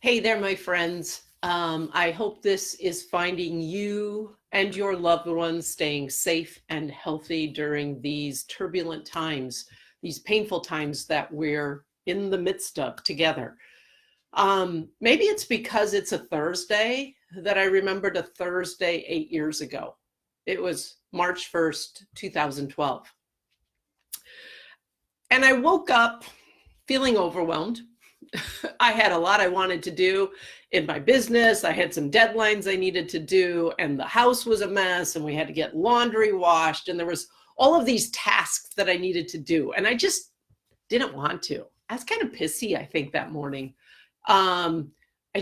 Hey there, my friends. I hope this is finding you and your loved ones staying safe and healthy during these turbulent times, these painful times that we're in the midst of together. Maybe it's because it's a Thursday that I remembered a Thursday 8 years ago. It was March 1st, 2012. And I woke up feeling overwhelmed. I had a lot I wanted to do in my business. I had some deadlines I needed to do, and the house was a mess, and we had to get laundry washed, and there was all of these tasks that I needed to do, and I just didn't want to. I was kind of pissy, I think, that morning. I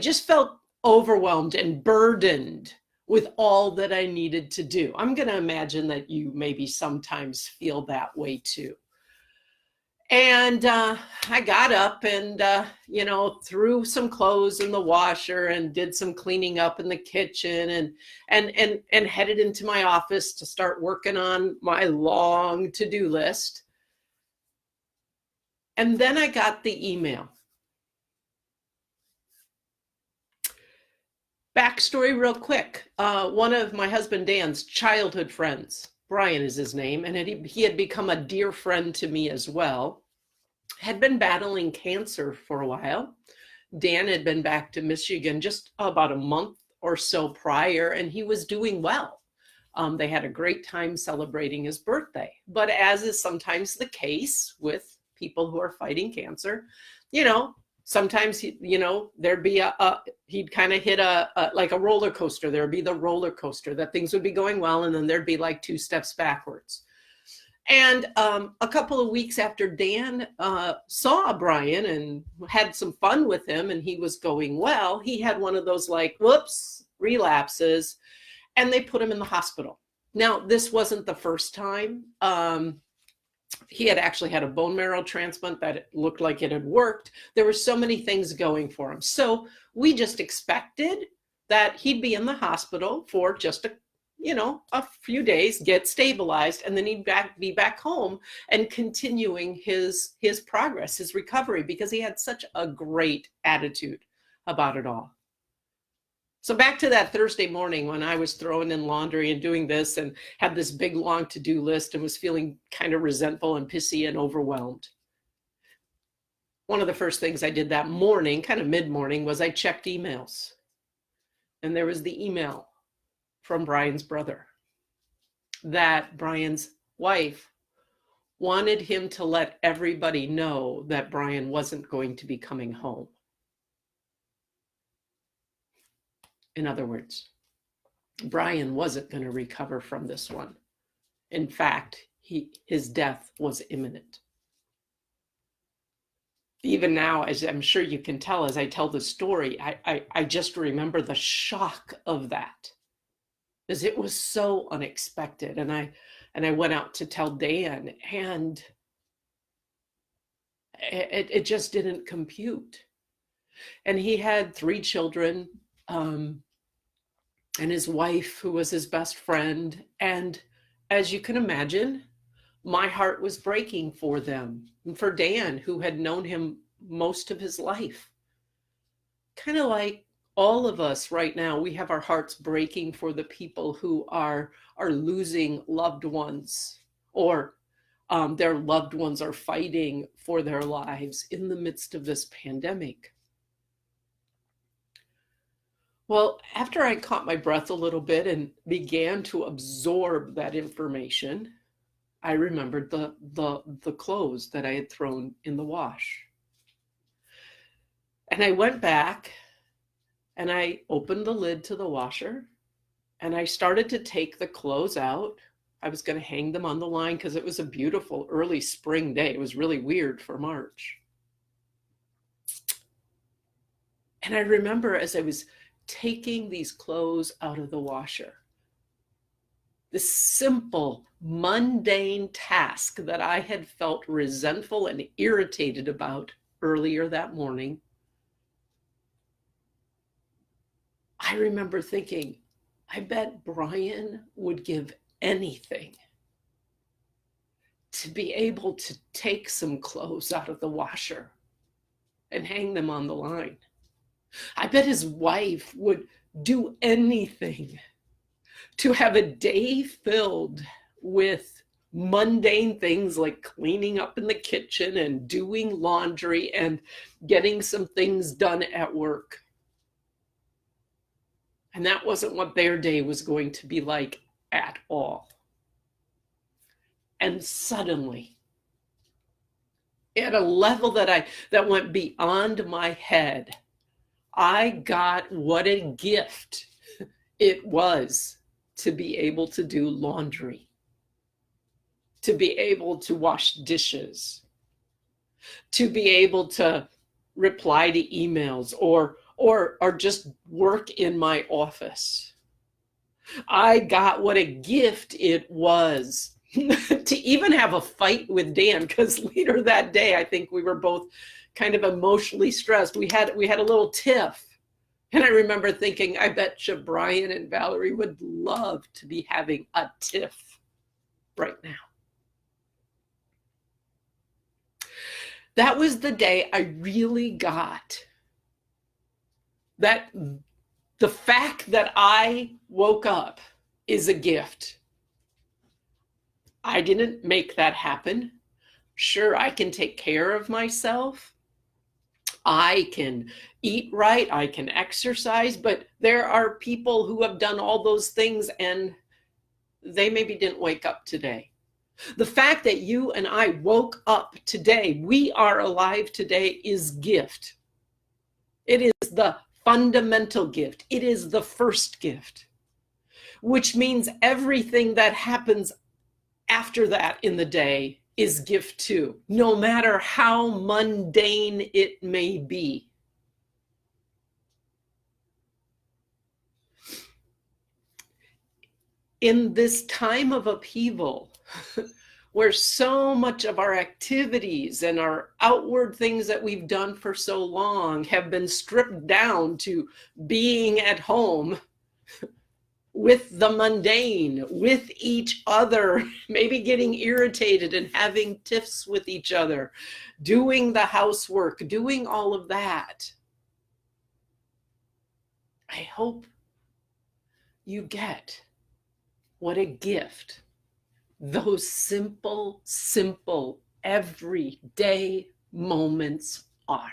just felt overwhelmed and burdened with all that I needed to do. I'm going to imagine that you maybe sometimes feel that way too. And I got up and, threw some clothes in the washer and did some cleaning up in the kitchen and headed into my office to start working on my long to-do list. And then I got the email. Backstory real quick. One of my husband Dan's childhood friends, Brian is his name, and he had become a dear friend to me as well, had been battling cancer for a while. Dan had been back to Michigan just about a month or so prior, and he was doing well. They had a great time celebrating his birthday. But as is sometimes the case with people who are fighting cancer, sometimes there'd be he'd kind of hit like a roller coaster. There'd be the roller coaster that things would be going well, and then there'd be like 2 steps backwards. And a couple of weeks after Dan saw Brian and had some fun with him and he was going well, he had one of those like, whoops, relapses, and they put him in the hospital. Now, this wasn't the first time. He had actually had a bone marrow transplant that looked like it had worked. There were so many things going for him. So we just expected that he'd be in the hospital for just a few days, get stabilized, and then he'd be back home and continuing his progress, his recovery, because he had such a great attitude about it all. So back to that Thursday morning when I was throwing in laundry and doing this and had this big long to-do list and was feeling kind of resentful and pissy and overwhelmed. One of the first things I did that morning, kind of mid-morning, was I checked emails. And there was the email from Brian's brother that Brian's wife wanted him to let everybody know that Brian wasn't going to be coming home. In other words, Brian wasn't going to recover from this one. In fact, his death was imminent. Even now, as I'm sure you can tell as I tell the story, I just remember the shock of that, because it was so unexpected. And I went out to tell Dan, and it just didn't compute. And he had 3 children, and his wife, who was his best friend. And as you can imagine, my heart was breaking for them and for Dan, who had known him most of his life. Kind of like all of us right now, we have our hearts breaking for the people who are losing loved ones, or their loved ones are fighting for their lives in the midst of this pandemic. Well, after I caught my breath a little bit and began to absorb that information, I remembered the clothes that I had thrown in the wash. And I went back and I opened the lid to the washer and I started to take the clothes out. I was going to hang them on the line because it was a beautiful early spring day. It was really weird for March. And I remember as I was taking these clothes out of the washer, this simple, mundane task that I had felt resentful and irritated about earlier that morning, I remember thinking, I bet Brian would give anything to be able to take some clothes out of the washer and hang them on the line. I bet his wife would do anything to have a day filled with mundane things like cleaning up in the kitchen and doing laundry and getting some things done at work. And that wasn't what their day was going to be like at all. And suddenly, at a level that went beyond my head, I got what a gift it was to be able to do laundry, to be able to wash dishes, to be able to reply to emails or just work in my office. I got what a gift it was to even have a fight with Dan, because later that day, I think we were both kind of emotionally stressed. We had a little tiff. And I remember thinking, I bet you Brian and Valerie would love to be having a tiff right now. That was the day I really got that the fact that I woke up is a gift. I didn't make that happen. Sure, I can take care of myself. I can eat right, I can exercise, but there are people who have done all those things and they maybe didn't wake up today. The fact that you and I woke up today, we are alive today, is gift. It is the fundamental gift. It is the first gift, which means everything that happens after that in the day is gift too, no matter how mundane it may be. In this time of upheaval, where so much of our activities and our outward things that we've done for so long have been stripped down to being at home with the mundane, with each other, maybe getting irritated and having tiffs with each other, doing the housework, doing all of that. I hope you get what a gift those simple, everyday moments are.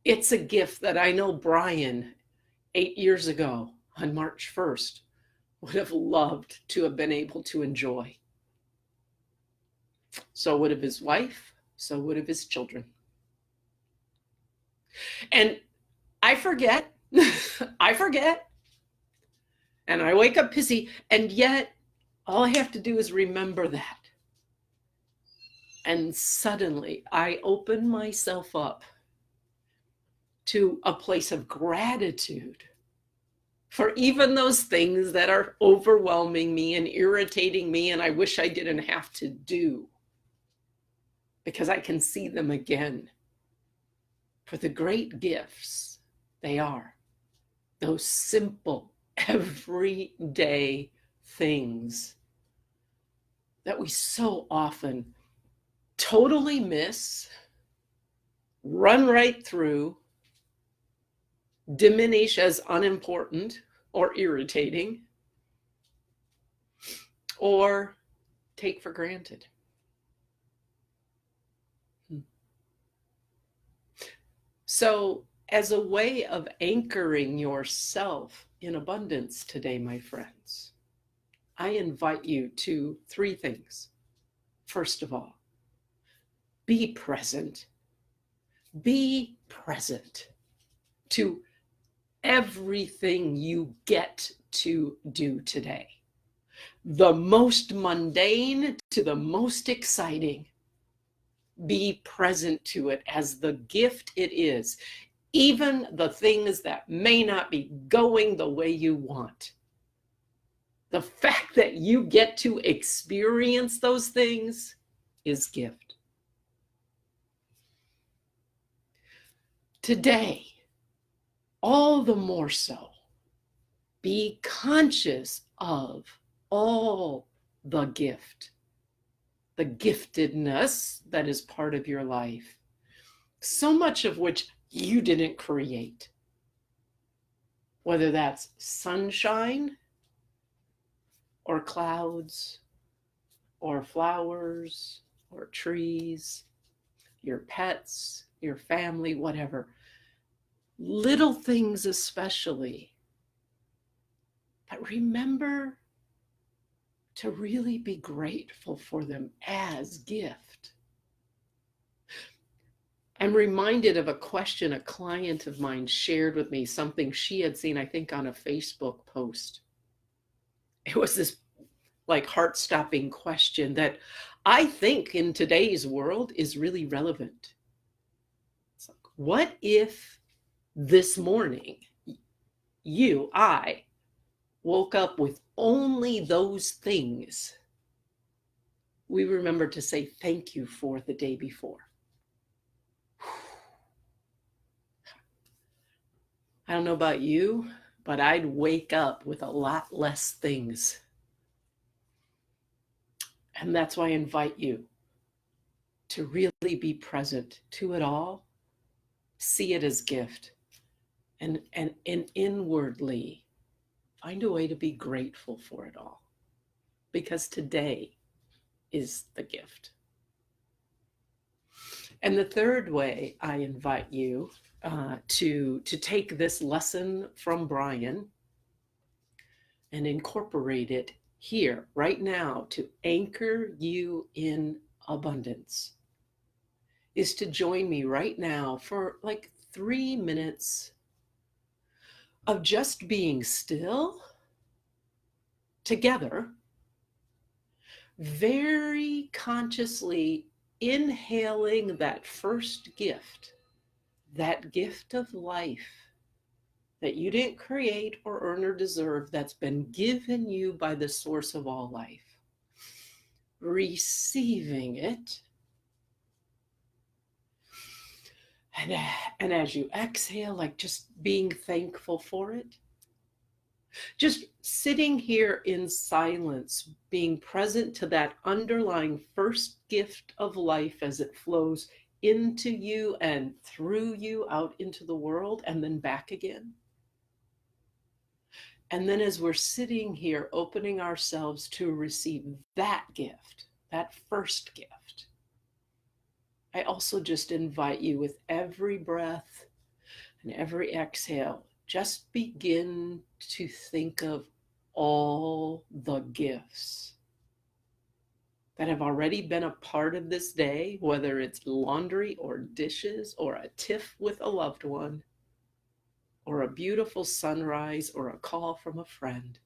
It's a gift that I know Brian, 8 years ago, on March 1st, would have loved to have been able to enjoy. So would have his wife, so would have his children. And I forget, and I wake up pissy, and yet all I have to do is remember that. And suddenly I open myself up to a place of gratitude for even those things that are overwhelming me and irritating me and I wish I didn't have to do, because I can see them again for the great gifts they are. Those simple, everyday things that we so often totally miss, run right through, diminish as unimportant or irritating, or take for granted. So, as a way of anchoring yourself in abundance today, my friends, I invite you to 3 things. First of all, be present. Be present to everything you get to do today. The most mundane to the most exciting. Be present to it as the gift it is, even the things that may not be going the way you want. The fact that you get to experience those things is gift. Today, all the more so, be conscious of all the gift, the giftedness that is part of your life, so much of which you didn't create. Whether that's sunshine or clouds or flowers or trees, your pets, your family, whatever. Little things especially. But remember to really be grateful for them as gift. I'm reminded of a question a client of mine shared with me, something she had seen, I think, on a Facebook post. It was this like heart-stopping question that I think in today's world is really relevant. It's like, what if this morning I woke up with only those things we remember to say thank you for the day before? I don't know about you, but I'd wake up with a lot less things. And that's why I invite you to really be present to it all, see it as gift, and inwardly find a way to be grateful for it all. Because today is the gift. And the third way I invite you to take this lesson from Brian and incorporate it here, right now, to anchor you in abundance, is to join me right now for like 3 minutes of just being still together, very consciously inhaling that first gift, that gift of life that you didn't create or earn or deserve, that's been given you by the source of all life. Receiving it. And as you exhale, like just being thankful for it. Just sitting here in silence, being present to that underlying first gift of life as it flows into you and through you out into the world and then back again. And then as we're sitting here, opening ourselves to receive that gift, that first gift, I also just invite you with every breath and every exhale, just begin to think of all the gifts that have already been a part of this day, whether it's laundry or dishes or a tiff with a loved one, or a beautiful sunrise or a call from a friend.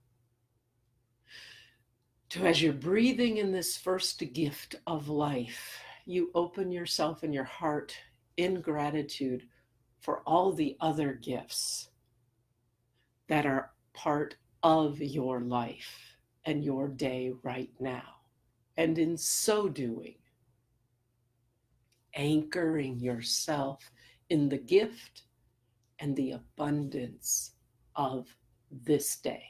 So as you're breathing in this first gift of life, you open yourself and your heart in gratitude for all the other gifts that are part of your life and your day right now. And in so doing, anchoring yourself in the gift and the abundance of this day.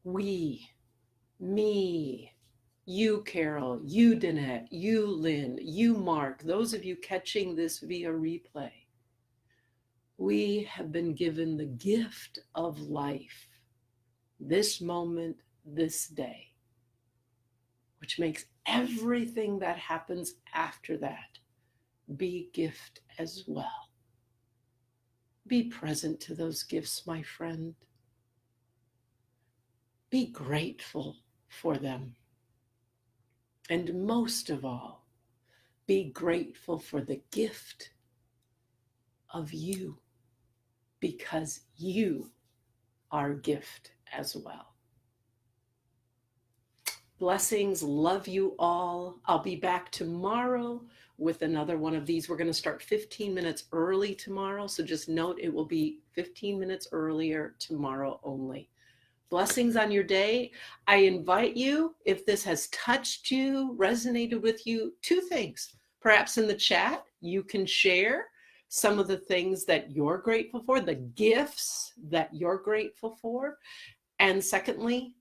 We, me, you, Carol, you, Danette, you, Lynn, you, Mark, those of you catching this via replay, we have been given the gift of life this moment, this day, which makes everything that happens after that be gift as well. Be present to those gifts, my friend. Be grateful for them. And most of all, be grateful for the gift of you, because you are a gift as well. Blessings, love you all. I'll be back tomorrow with another one of these. We're going to start 15 minutes early tomorrow, so just note it will be 15 minutes earlier tomorrow only. Blessings on your day. I invite you, if this has touched you, resonated with you, two things. Perhaps in the chat, you can share some of the things that you're grateful for, the gifts that you're grateful for. And secondly,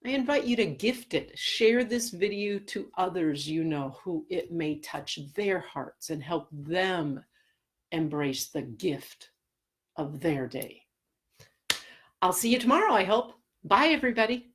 I invite you to gift it. Share this video to others you know who it may touch their hearts and help them embrace the gift of their day. I'll see you tomorrow, I hope. Bye, everybody.